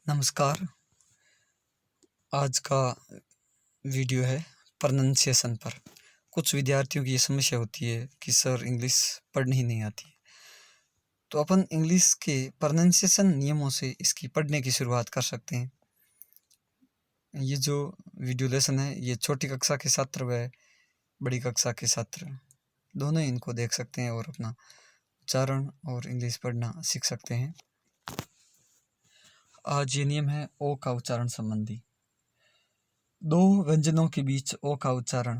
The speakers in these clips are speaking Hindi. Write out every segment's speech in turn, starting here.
नमस्कार। आज का वीडियो है प्रोनंसिएशन पर। कुछ विद्यार्थियों की ये समस्या होती है कि सर इंग्लिश पढ़नी ही नहीं आती है, तो अपन इंग्लिश के प्रोनंसिएशन नियमों से इसकी पढ़ने की शुरुआत कर सकते हैं। ये जो वीडियो लेसन है ये छोटी कक्षा के छात्र व बड़ी कक्षा के छात्र दोनों ही इनको देख सकते हैं और अपना उच्चारण और इंग्लिश पढ़ना सीख सकते हैं। आज ये नियम है ओ का उच्चारण संबंधी। दो व्यंजनों के बीच ओ का उच्चारण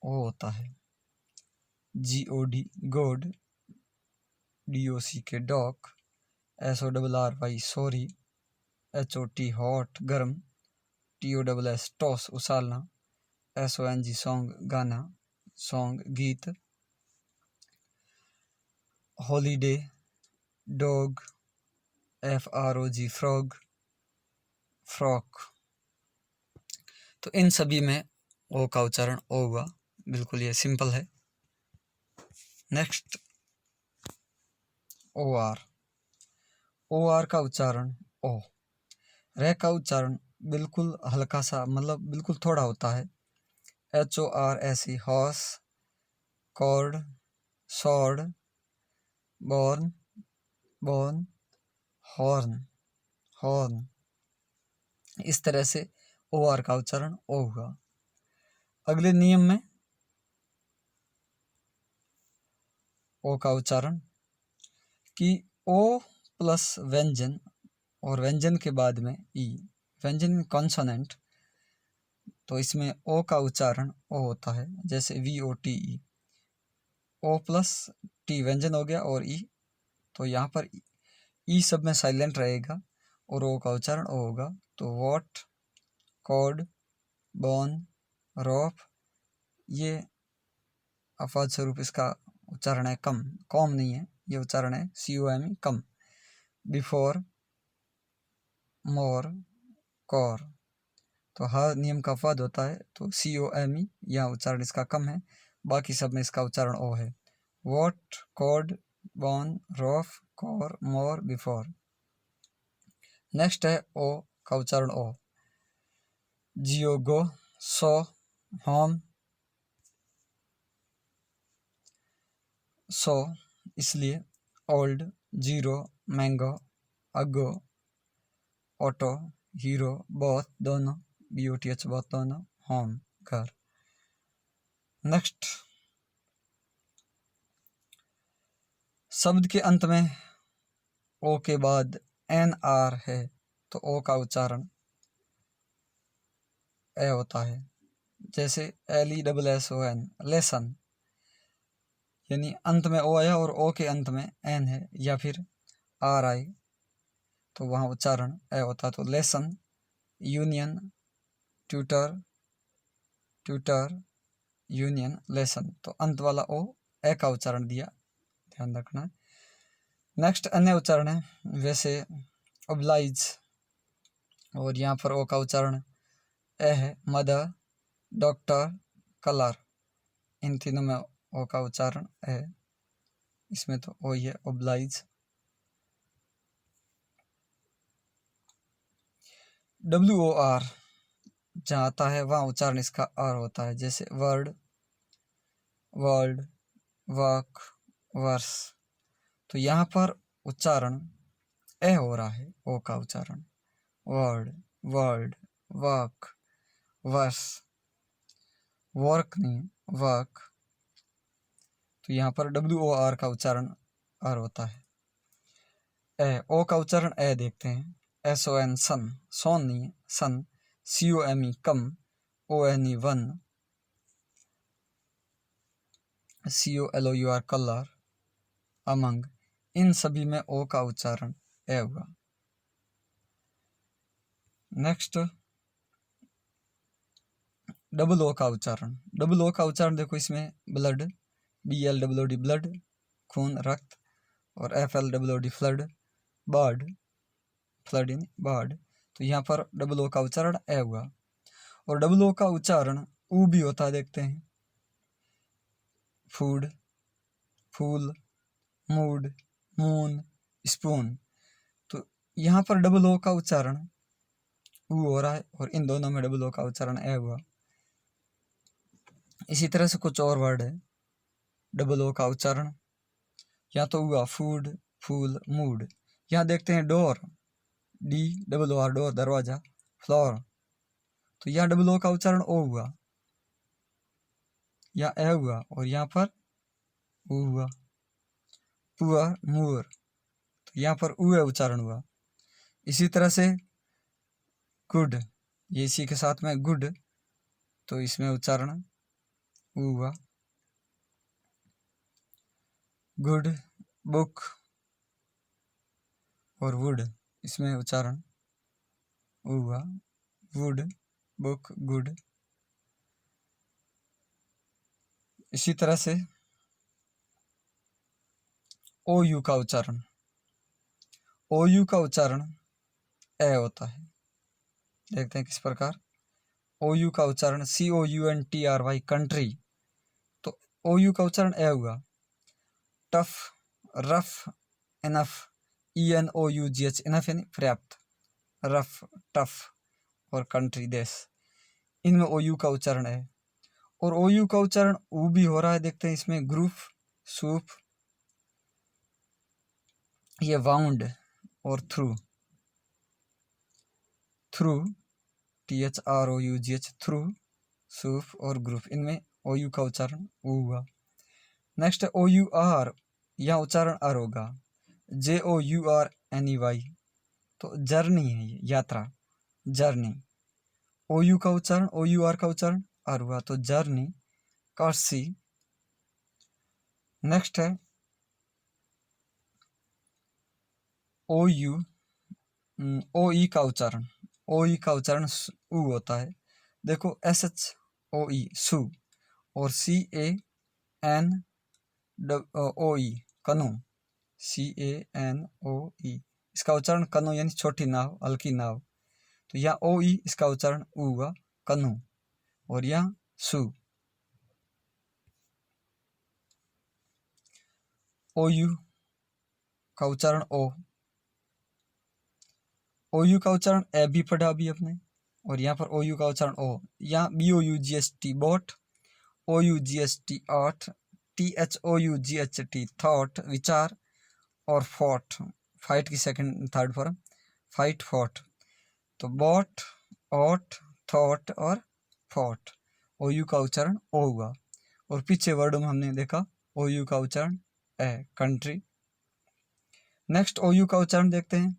ओ होता है। GOD गोड, DOC के doc, SORRY sorry, HOT hot गर्म, TOSS टॉस उछालना, SONG सॉन्ग गाना, सॉन्ग गीत, holiday dog, FROG frog frock. तो इन सभी में ओ का उच्चारण ओ हुआ। बिल्कुल ये सिंपल है। नेक्स्ट OR का उच्चारण ओ। रे का उच्चारण बिल्कुल हल्का सा मतलब बिल्कुल थोड़ा होता है। HORSE horse, cord, sword, born, born, horn, horn. इस तरह से OR का उच्चारण ओ हुआ। अगले नियम में ओ का उच्चारण कि ओ प्लस व्यंजन और व्यंजन के बाद में ई, व्यंजन कॉन्सोनेंट, तो इसमें ओ का उच्चारण ओ होता है। जैसे VOTE, ओ प्लस टी व्यंजन हो गया और ई, तो यहाँ पर ई सब में साइलेंट रहेगा और ओ का उच्चारण ओ होगा। तो वॉट, कॉड, बॉन, रॉफ, ये अपवाद स्वरूप इसका उच्चारण है कम, कॉम नहीं है, ये उच्चारण है COME कम। बिफोर, मोर, कॉर, तो हर नियम का अपवाद होता है, तो COME यह उच्चारण इसका कम है, बाकी सब में इसका उच्चारण ओ है। What, cord, born, rough, core, more, before. Next है ओ का उच्चारण ओ। जियो गो, सो, होम, सो इसलिए ओल्ड, जीरो, मैंगो, अगो, ऑटो, हीरो, बहुत दोनों, BOTH बहुत दोनों, होम घर। नेक्स्ट शब्द के अंत में ओ के बाद NR है, तो ओ का उच्चारण ए होता है। जैसे LESSON लेसन, यानी अंत में ओ आया और ओ के अंत में एन है, या फिर RI, तो वहाँ उच्चारण ए होता है। तो lesson, union, tutor, tutor, union, lesson, तो अंत वाला ओ ए का उच्चारण दिया, ध्यान रखना। नेक्स्ट अन्य उच्चारण है, वैसे ओब्लाइज, और यहाँ पर ओ का उच्चारण ए है। मदर, डॉक्टर, कलर, इन तीनों में ओ का उच्चारण है, इसमें तो ओ ही है, ओब्लाइज। WOR जहाँ आता है वहाँ उच्चारण इसका आर होता है। जैसे वर्ड, वर्ल्ड, वर्क, वर्स, तो यहाँ पर उच्चारण ए हो रहा है, ओ का उच्चारण। Word, world, work, verse, work नहीं, वर्क, तो यहाँ पर WOR का उच्चारण आर होता है। ए, ओ का उच्चारण ए देखते हैं। SON सन, सोन नहीं है, sun. COME come, ONE one, COLOUR colour, among, इन सभी में ओ का उच्चारण ए हुआ। नेक्स्ट डबल ओ का उच्चारण। डबल ओ का उच्चारण देखो, इसमें ब्लड, BLOOD ब्लड, खून रक्त, और FLOOD फ्लड, बर्ड, फ्लड इन बर्ड, तो यहाँ पर डबल ओ का उच्चारण ए हुआ। और डबल ओ का उच्चारण ऊ भी होता है, देखते हैं। फूड, फूल, मूड, मून, स्पून, तो यहाँ पर डबल ओ का उच्चारण ऊ हो रहा है और इन दोनों में डबल ओ का उच्चारण ए हुआ। इसी तरह से कुछ और वर्ड है डबल ओ का उच्चारण, या तो हुआ फूड, फूल, मूड। यहाँ देखते हैं door, D double O R, door दरवाजा, फ्लोर, तो यहाँ डबल ओ का उच्चारण ओ हुआ, यहाँ ए हुआ और यहाँ पर ऊ हुआ। पुअर, मूर, तो यहाँ पर ऊ उच्चारण हुआ। इसी तरह से गुड, ये इसी के साथ में गुड, तो इसमें उच्चारण ऊ हुआ। गुड, बुक और वुड, इसमें उच्चारण ऊ हुआ। Would, book, good. इसी तरह से ओ यू का उच्चारण, ओ यू का उच्चारण ए होता है। देखते हैं किस प्रकार। ओ यू का उच्चारण COUNTRY, कंट्री, तो ओ यू का उच्चारण ए हुआ। Tough, rough, enough, ENOUGH, enough यानी पर्याप्त, रफ, टफ और कंट्री देश, इनमें ओ यू का उच्चारण है। और ओ यू का उच्चारण ऊ भी हो रहा है। देखते हैं इसमें ग्रुप, सूप, ये वाउंड और through, through THROUGH, through, soup और ग्रुप, इनमें ओ यू का उच्चारण ऊ हुआ। नेक्स्ट है OUR, यहाँ उच्चारण अर होगा। JOURNEY, तो जर्नी है ये, यात्रा, जर्नी। ओ यू का उच्चारण, OUR का उच्चारण अर हुआ, तो जर्नी, कर्सी। नेक्स्ट है OU, OE का उच्चारण, OE का उच्चारण ऊ होता है। देखो SHOE, सू, और CANOE, कनो, CANOE, इसका उच्चारण कनो यानी छोटी नाव, हल्की नाव, तो यहाँ OE इसका उच्चारण ऊ हुआ, कनो, और यहाँ सू। OU का उच्चारण ओ, OU का उच्चारण ए भी पढ़ा अभी अपने, और यहाँ पर OU का उच्चारण ओ। यहाँ BOUGHT, बोट, OUGHT, आठ, THOUGHT, थॉट, विचार, और फोर्ट, फाइट की second third form, fight, fort, तो बोट, ओट, थॉट और फोर्ट, OU का उच्चारण ओ हुआ। और पीछे वर्ड में हमने देखा OU का उच्चारण ए, कंट्री। नेक्स्ट OU का उच्चारण देखते हैं।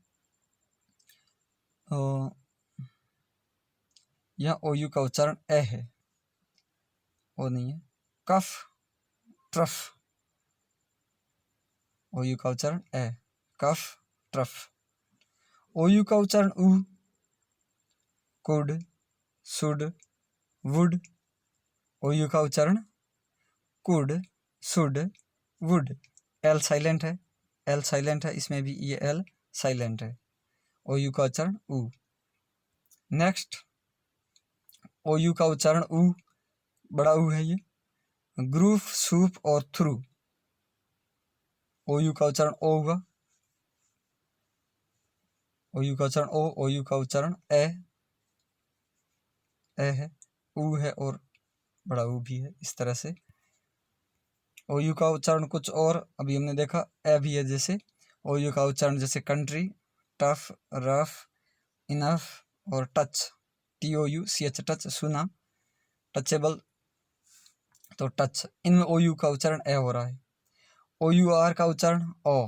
यहाँ OU का उच्चारण ए है, ओ नहीं है। कफ, ट्रफ, OU का उच्चारण ए, कफ, ट्रफ। OU का उच्चारण ऊ, कुड, शुड, वुड, OU का उच्चारण could, should, would. L silent है, एल साइलेंट है, इसमें भी ये एल साइलेंट है। OU का उच्चारण ऊ। नेक्स्ट OU का उच्चारण ऊ, बड़ा ऊ है ये। ग्रुप, सूप और थ्रू, OU का उच्चारण ओ हुआ। OU का उच्चारण ओ, OU का उच्चारण ए है, ऊ है और बड़ा ऊ भी है। इस तरह से OU का उच्चारण कुछ और अभी हमने देखा ए भी है, जैसे OU का उच्चारण जैसे कंट्री, टफ, रफ, इनफ और टच, TOUCH, टच, सुना, टचेबल, तो टच, इनमें OU का उच्चारण ए हो रहा है। OUR का उच्चारण ओ,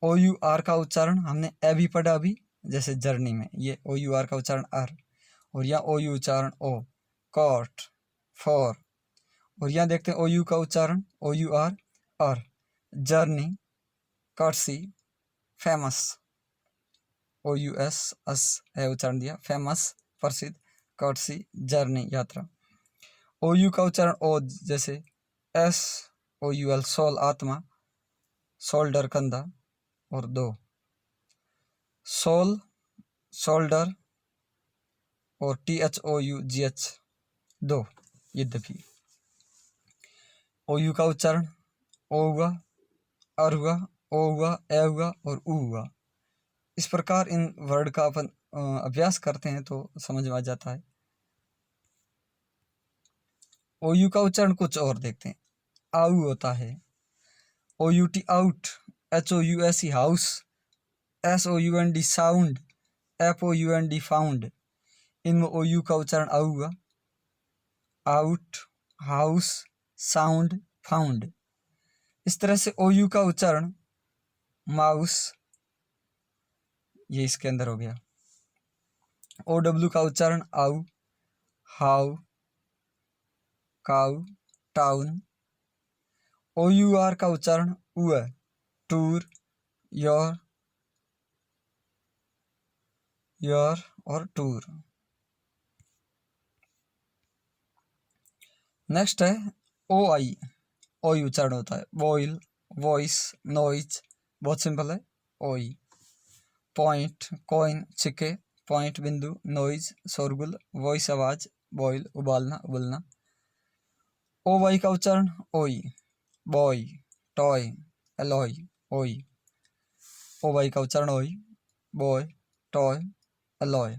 OUR का उच्चारण हमने ए भी पढ़ा अभी, जैसे जर्नी में, ये OUR का उच्चारण आर, और यहाँ OU उच्चारण ओ, कॉट, फॉर। और यहाँ देखते हैं OU का उच्चारण OUR और, जर्नी, कर्सी, फेमस, OUS अस है उच्चारण दिया, फेमस, प्रसिद्ध, कर्सी, जर्नी, यात्रा। OU का उच्चारण ओ, जैसे SOUL, सोल, आत्मा, शोल्डर, कंधा, और दो, सोल, शोल्डर, और THOUGH, दो, यद्यपि। OU का उच्चारण ओ हुआ, अर हुआ, ओ हुआ, ए हुआ और ऊ हुआ। इस प्रकार इन वर्ड का अपन अभ्यास करते हैं तो समझ में आ जाता है। OU का उच्चारण कुछ और देखते हैं। आउ होता है, OUT out, HOUSE house, SOUND sound, FOUND found. इनमें OU का उच्चारण आउ हुआ, आउट, हाउस, साउंड, फाउंड। इस तरह से OU का उच्चारण माउस, ये इसके अंदर हो गया। OW का उच्चारण आउ, हाउ, काउ, टाउन। OUR का उच्चारण उ है, टूर, योर और टूर। नेक्स्ट है OI। OI उच्चारण होता है, बॉयल, वॉइस, नॉइज। बहुत सिंपल है OI। पॉइंट, कॉइन, छिके, पॉइंट बिंदु, नॉइज शोरगुल, वॉइस आवाज, बॉयल उबालना, उबलना। OY का उच्चारण OI, boy, toy, alloy, OI। OY का उच्चारण OI, boy, toy, alloy.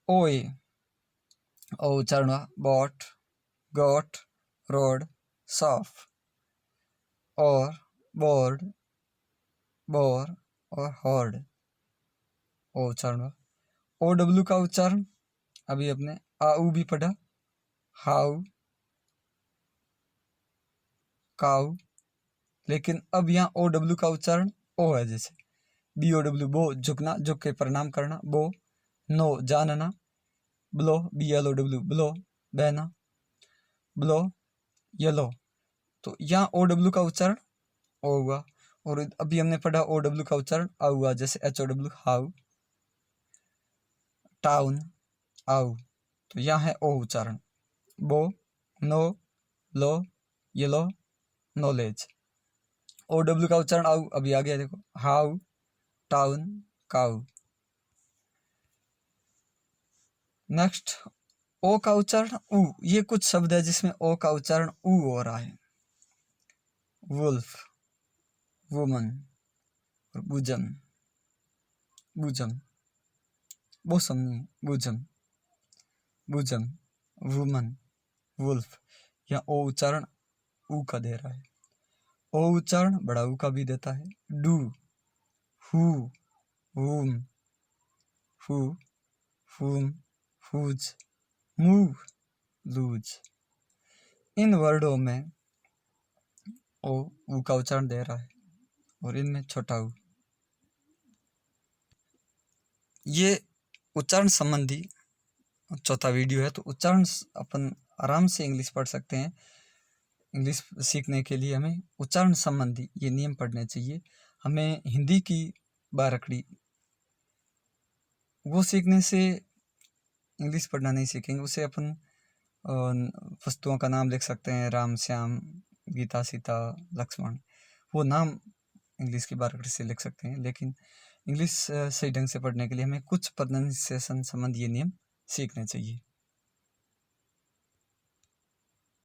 OA, O उच्चारण बॉट, गॉट, रोड, सॉफ। और बोर्ड, बोर और हॉर्ड, ओ उच्चारण। OW का उच्चारण अभी अपने आउ भी पढ़ा, हाउ, काउ। लेकिन अब यहाँ OW का उच्चारण ओ है, जैसे BOW बो, झुकना, झुक के प्रणाम करना, बो। नो, जानना, ब्लो, BLOW ब्लो, बहना, ब्लो, येलो। तो यहाँ OW का उच्चारण ओ हुआ। और अभी हमने पढ़ा OW का उच्चारण आ हुआ, जैसे HOW हाउ, टाउन, आउ। तो यहाँ है ओ उच्चारण, बो, नो, लो, येलो, नॉलेज। OW का उच्चारण आउ अभी आ गया, देखो, हाउ, टाउन, काउ। नेक्स्ट ओ का उच्चारण उ। ये कुछ शब्द है जिसमें ओ का उच्चारण उ हो रहा है, वुल्फ, वुमन, और बुजम, बुजम, बोसम नहीं, बुजम, बुजम, वुमन, वुल्फ। यहाँ ओ उच्चारण उ का दे रहा है। ओ उच्चारण बड़ा उ का भी देता है, do, who, whom, who, whom, whose, move, lose। इन वर्डों में ओ उ का उच्चारण दे रहा है और इनमें छोटा उ। ये उच्चारण संबंधी चौथा वीडियो है। तो उच्चारण अपन आराम से इंग्लिश पढ़ सकते हैं। इंग्लिश सीखने के लिए हमें उच्चारण संबंधी ये नियम पढ़ने चाहिए। हमें हिंदी की बारकड़ी वो सीखने से इंग्लिश पढ़ना नहीं सीखेंगे। उसे अपन वस्तुओं का नाम लिख सकते हैं, राम, श्याम, गीता, सीता, लक्ष्मण। वो नाम इंग्लिश की बारकड़ी से लिख सकते हैं। लेकिन इंग्लिश सही ढंग से पढ़ने के लिए हमें कुछ प्रोनाउंसिएशन संबंधी ये नियम सीखने चाहिए।